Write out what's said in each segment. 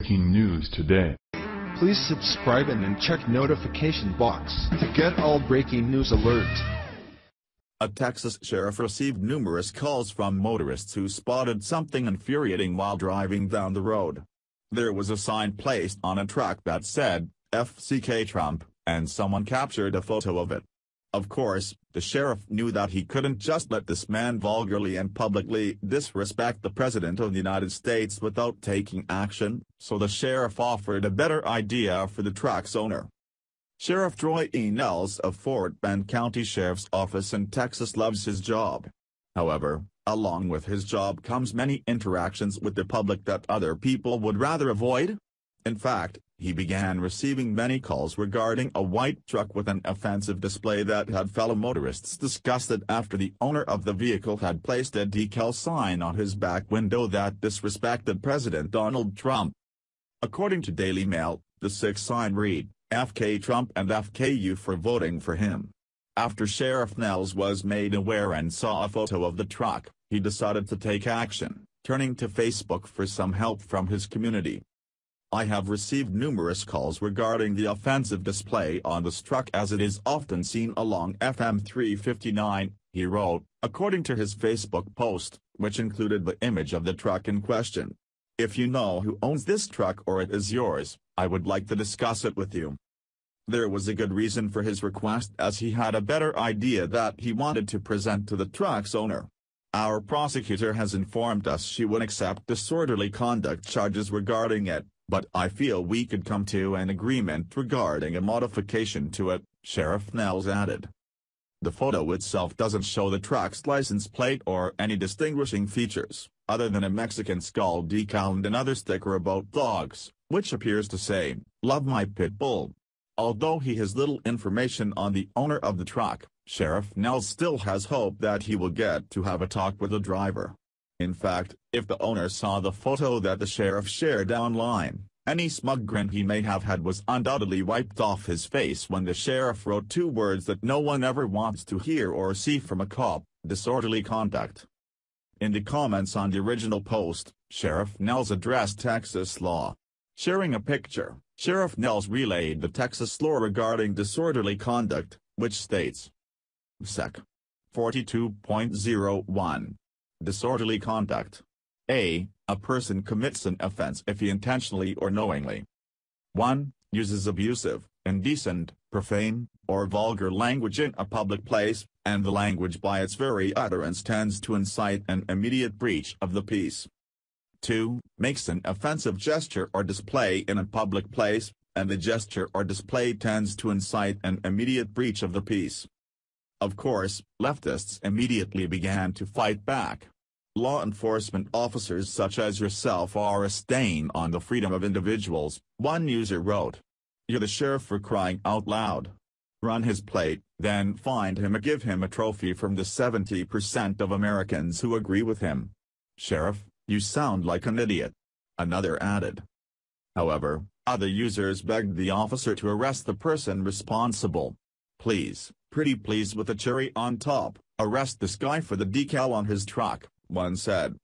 breaking news today. Please subscribe and check notification box to get all breaking news alerts. A Texas sheriff received numerous calls from motorists who spotted something infuriating while driving down the road. There was a sign placed on a truck that said, "FCK Trump," and someone captured a photo of it. Of course, the sheriff knew that he couldn't just let this man vulgarly and publicly disrespect the President of the United States without taking action, so the sheriff offered a better idea for the truck's owner. Sheriff Troy E. Nels of Fort Bend County Sheriff's Office in Texas loves his job. However, along with his job comes many interactions with the public that other people would rather avoid. In fact, he began receiving many calls regarding a white truck with an offensive display that had fellow motorists disgusted after the owner of the vehicle had placed a decal sign on his back window that disrespected President Donald Trump. According to Daily Mail, the sick sign read, "FK Trump and FKU for voting for him." After Sheriff Nels was made aware and saw a photo of the truck, he decided to take action, turning to Facebook for some help from his community. "I have received numerous calls regarding the offensive display on this truck as it is often seen along FM 359, he wrote, according to his Facebook post, which included the image of the truck in question. "If you know who owns this truck or it is yours, I would like to discuss it with you." There was a good reason for his request as he had a better idea that he wanted to present to the truck's owner. "Our prosecutor has informed us she would accept disorderly conduct charges regarding it, but I feel we could come to an agreement regarding a modification to it," Sheriff Nels added. The photo itself doesn't show the truck's license plate or any distinguishing features, other than a Mexican skull decal and another sticker about dogs, which appears to say, "Love my pit bull." Although he has little information on the owner of the truck, Sheriff Nels still has hope that he will get to have a talk with the driver. In fact, if the owner saw the photo that the sheriff shared online, any smug grin he may have had was undoubtedly wiped off his face when the sheriff wrote two words that no one ever wants to hear or see from a cop: disorderly conduct. In the comments on the original post, Sheriff Nels addressed Texas law. Sharing a picture, Sheriff Nels relayed the Texas law regarding disorderly conduct, which states, Sec. 42.01. Disorderly conduct. A person commits an offense if he intentionally or knowingly 1. Uses abusive, indecent, profane, or vulgar language in a public place, and the language by its very utterance tends to incite an immediate breach of the peace. 2. Makes an offensive gesture or display in a public place, and the gesture or display tends to incite an immediate breach of the peace. Of course, leftists immediately began to fight back. "Law enforcement officers such as yourself are a stain on the freedom of individuals," one user wrote. "You're the sheriff for crying out loud. Run his plate, then find him and give him a trophy from the 70% of Americans who agree with him. Sheriff, you sound like an idiot," another added. However, other users begged the officer to arrest the person responsible. "Please, pretty please with a cherry on top, arrest this guy for the decal on his truck," one said.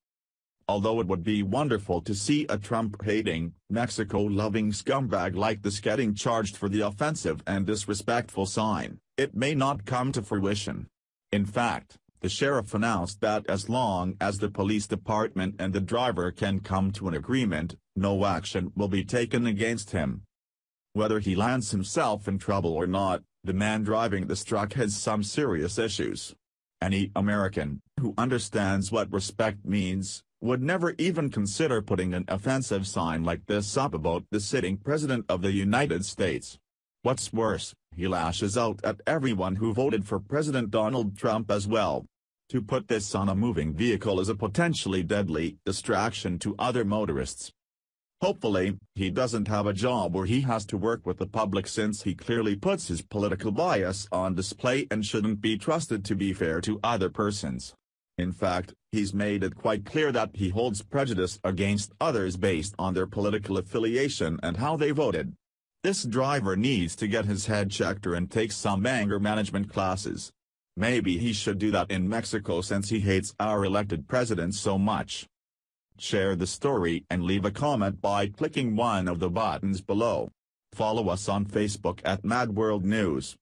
Although it would be wonderful to see a Trump-hating, Mexico-loving scumbag like this getting charged for the offensive and disrespectful sign, it may not come to fruition. In fact, the sheriff announced that as long as the police department and the driver can come to an agreement, no action will be taken against him. Whether he lands himself in trouble or not, the man driving this truck has some serious issues. Any American who understands what respect means would never even consider putting an offensive sign like this up about the sitting President of the United States. What's worse, he lashes out at everyone who voted for President Donald Trump as well. To put this on a moving vehicle is a potentially deadly distraction to other motorists. Hopefully, he doesn't have a job where he has to work with the public, since he clearly puts his political bias on display and shouldn't be trusted to be fair to other persons. In fact, he's made it quite clear that he holds prejudice against others based on their political affiliation and how they voted. This driver needs to get his head checked and take some anger management classes. Maybe he should do that in Mexico since he hates our elected president so much. Share the story and leave a comment by clicking one of the buttons below. Follow us on Facebook at Mad World News.